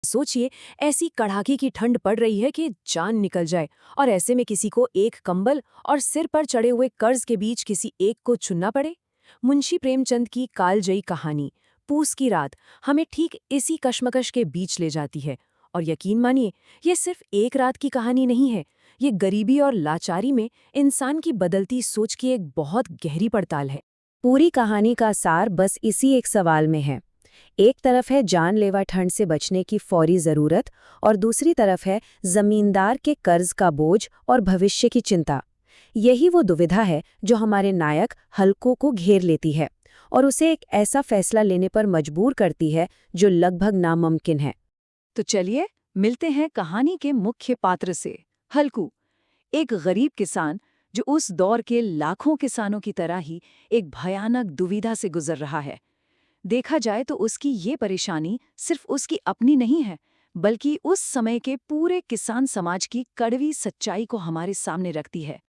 सोचिए, ऐसी कड़ाके की ठंड पड़ रही है कि जान निकल जाए, और ऐसे में किसी को एक कंबल और सिर पर चढ़े हुए कर्ज के बीच किसी एक को चुनना पड़े। मुंशी प्रेमचंद की कालजयी कहानी पूस की रात हमें ठीक इसी कश्मकश के बीच ले जाती है। और यकीन मानिए, ये सिर्फ एक रात की कहानी नहीं है। ये गरीबी और लाचारी में इंसान की बदलती सोच की एक बहुत गहरी पड़ताल है। पूरी कहानी का सार बस इसी एक सवाल में है। एक तरफ है जानलेवा ठंड से बचने की फौरी जरूरत और दूसरी तरफ है जमींदार के कर्ज का बोझ और भविष्य की चिंता। यही वो दुविधा है जो हमारे नायक हल्को को घेर लेती है और उसे एक ऐसा फैसला लेने पर मजबूर करती है जो लगभग नामुमकिन है। तो चलिए मिलते हैं कहानी के मुख्य पात्र से। हल्कू, एक गरीब किसान जो उस दौर के लाखों किसानों की तरह ही एक भयानक दुविधा से गुजर रहा है। देखा जाए तो उसकी ये परेशानी सिर्फ उसकी अपनी नहीं है, बल्कि उस समय के पूरे किसान समाज की कड़वी सच्चाई को हमारे सामने रखती है।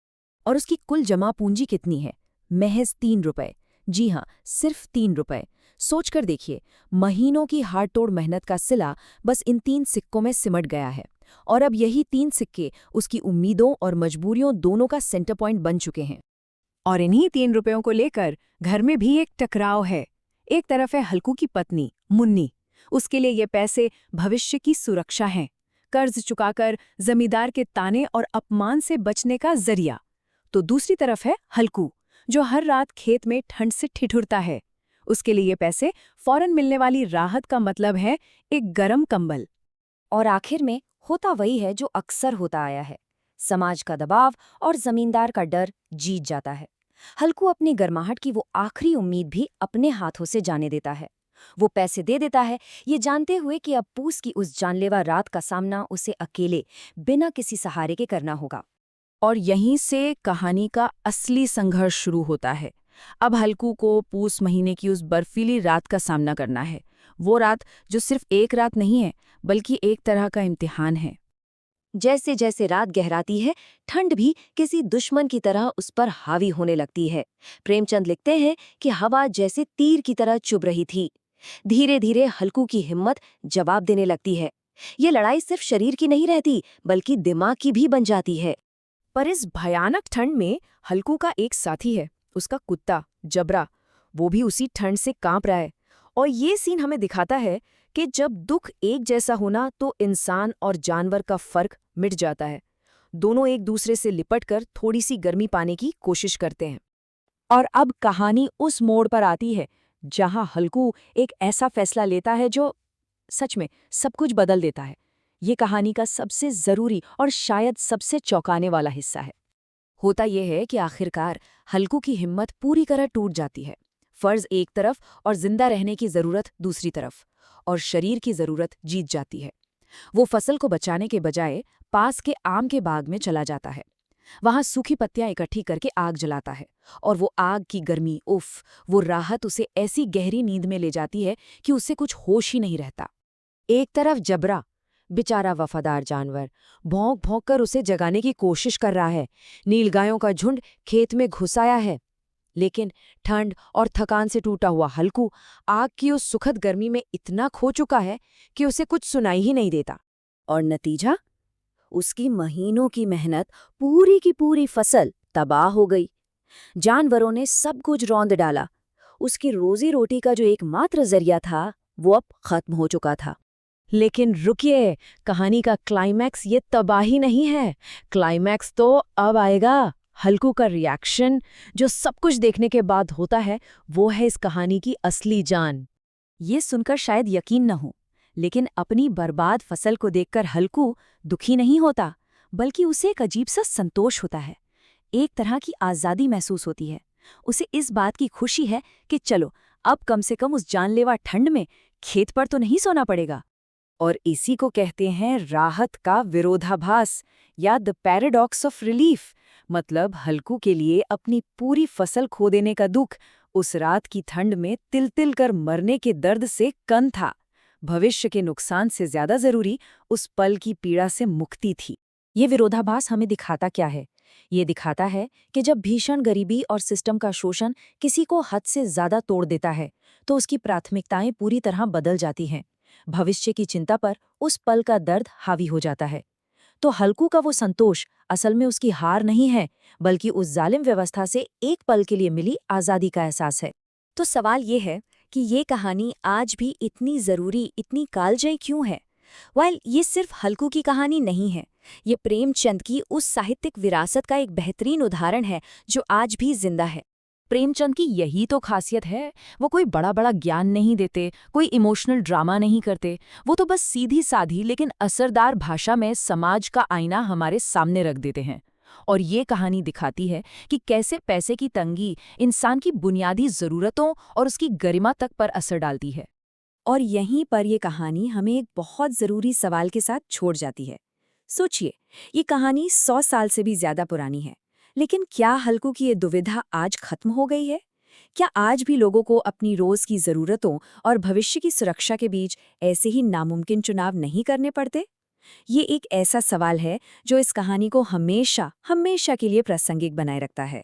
और उसकी कुल जमा पूंजी कितनी है? महज 3 रुपए। जी हाँ, सिर्फ 3 रुपए। सोचकर देखिए, महीनों की हाथ-तोड़ मेहनत का सिला बस इन 3 सिक्कों में सिमट गया है। और अब यही 3 सिक्के उसकी उम्मीदों और मजबूरियों दोनों का सेंटर पॉइंट बन चुके हैं। और इन्हीं 3 रुपयों को लेकर घर में भी एक टकराव है। एक तरफ है हल्कू की पत्नी मुन्नी। उसके लिए ये पैसे भविष्य की सुरक्षा हैं, कर्ज चुकाकर जमींदार के ताने और अपमान से बचने का जरिया। तो दूसरी तरफ है हल्कू, जो हर रात खेत में ठंड से ठिठुरता है। उसके लिए ये पैसे फौरन मिलने वाली राहत का मतलब है एक गरम कंबल। और आखिर में होता वही है जो अक्सर होता आया है। समाज का दबाव और जमींदार का डर जीत जाता है। हल्कू अपनी गर्माहट की वो आखिरी उम्मीद भी अपने हाथों से जाने देता है। वो पैसे दे देता है, ये जानते हुए कि अब पूस की उस जानलेवा रात का सामना उसे अकेले, बिना किसी सहारे के करना होगा। और यहीं से कहानी का असली संघर्ष शुरू होता है। अब हल्कू को पूस महीने की उस बर्फीली रात का सामना करना है। वो रात जो सिर्फ एक रात नहीं है, बल्कि एक तरह का इम्तिहान है। जैसे जैसे रात गहराती है, ठंड भी किसी दुश्मन की तरह उस पर हावी होने लगती है। प्रेमचंद लिखते हैं कि हवा जैसे तीर की तरह चुभ रही थी। धीरे धीरे हल्कू की हिम्मत जवाब देने लगती है। ये लड़ाई सिर्फ शरीर की नहीं रहती, बल्कि दिमाग की भी बन जाती है। पर इस भयानक ठंड में हल्कू का एक साथी है, उसका कुत्ता जबरा। वो भी उसी ठंड से कांप रहा है। और ये सीन हमें दिखाता है कि जब दुख एक जैसा होना तो इंसान और जानवर का फर्क मिट जाता है। दोनों एक दूसरे से लिपटकर थोड़ी सी गर्मी पाने की कोशिश करते हैं। और अब कहानी उस मोड़ पर आती है जहां हल्कू एक ऐसा फैसला लेता है जो सच में सब कुछ बदल देता है। ये कहानी का सबसे जरूरी और शायद सबसे चौंकाने वाला हिस्सा है। होता यह है कि आखिरकार हल्कू की हिम्मत पूरी तरह टूट जाती है। फर्ज एक तरफ और जिंदा रहने की जरूरत दूसरी तरफ, और शरीर की जरूरत जीत जाती है। वो फसल को बचाने के बजाय पास के आम के बाग में चला जाता है। वहां सूखी पत्तियां इकट्ठी करके आग जलाता है, और वो आग की गर्मी, उफ, वो राहत उसे ऐसी गहरी नींद में ले जाती है कि उसे कुछ होश ही नहीं रहता। एक तरफ जबरा, बेचारा वफादार जानवर, भौंक भौंक कर उसे जगाने की कोशिश कर रहा है। नीलगायों का झुंड खेत में घुस आया है। लेकिन ठंड और थकान से टूटा हुआ हल्कू आग की उस सुखद गर्मी में इतना खो चुका है कि उसे कुछ सुनाई ही नहीं देता। और नतीजा? उसकी महीनों की मेहनत, पूरी की पूरी फसल तबाह हो गई। जानवरों ने सब कुछ रौंद डाला। उसकी रोजी रोटी का जो एकमात्र जरिया था, वो अब खत्म हो चुका था। लेकिन रुकिए, कहानी का क्लाइमैक्स ये तबाही नहीं है। क्लाइमैक्स तो अब आएगा। हल्कू का रिएक्शन, जो सब कुछ देखने के बाद होता है, वो है इस कहानी की असली जान। ये सुनकर शायद यकीन न हो, लेकिन अपनी बर्बाद फसल को देखकर हल्कू दुखी नहीं होता, बल्कि उसे एक अजीब सा संतोष होता है। एक तरह की आज़ादी महसूस होती है। उसे इस बात की खुशी है कि चलो, अब कम से कम उस जानलेवा ठंड में खेत पर तो नहीं सोना पड़ेगा। और इसी को कहते हैं राहत का विरोधाभास, या द पैराडॉक्स ऑफ रिलीफ। मतलब हल्कू के लिए अपनी पूरी फसल खो देने का दुख उस रात की ठंड में तिल तिल कर मरने के दर्द से कम था। भविष्य के नुकसान से ज्यादा जरूरी उस पल की पीड़ा से मुक्ति थी। ये विरोधाभास हमें दिखाता क्या है? ये दिखाता है कि जब भीषण गरीबी और सिस्टम का शोषण किसी को हद से ज्यादा तोड़ देता है, तो उसकी प्राथमिकताएं पूरी तरह बदल जाती हैं। भविष्य की चिंता पर उस पल का दर्द हावी हो जाता है। तो हल्कू का वो संतोष असल में उसकी हार नहीं है, बल्कि उस जालिम व्यवस्था से एक पल के लिए मिली आज़ादी का एहसास है। तो सवाल ये है कि ये कहानी आज भी इतनी ज़रूरी, इतनी कालजयी क्यों है? ये सिर्फ हल्कू की कहानी नहीं है। ये प्रेमचंद की उस साहित्यिक विरासत का एक बेहतरीन उदाहरण है जो आज भी जिंदा है। प्रेमचंद की यही तो खासियत है। वो कोई बड़ा बड़ा ज्ञान नहीं देते, कोई इमोशनल ड्रामा नहीं करते। वो तो बस सीधी साधी लेकिन असरदार भाषा में समाज का आईना हमारे सामने रख देते हैं। और ये कहानी दिखाती है कि कैसे पैसे की तंगी इंसान की बुनियादी ज़रूरतों और उसकी गरिमा तक पर असर डालती है। और यहीं पर ये कहानी हमें एक बहुत ज़रूरी सवाल के साथ छोड़ जाती है। सोचिए, ये कहानी 100 साल से भी ज़्यादा पुरानी है, लेकिन क्या हल्कू की ये दुविधा आज खत्म हो गई है? क्या आज भी लोगों को अपनी रोज़ की ज़रूरतों और भविष्य की सुरक्षा के बीच ऐसे ही नामुमकिन चुनाव नहीं करने पड़ते? ये एक ऐसा सवाल है जो इस कहानी को हमेशा, हमेशा के लिए प्रासंगिक बनाए रखता है।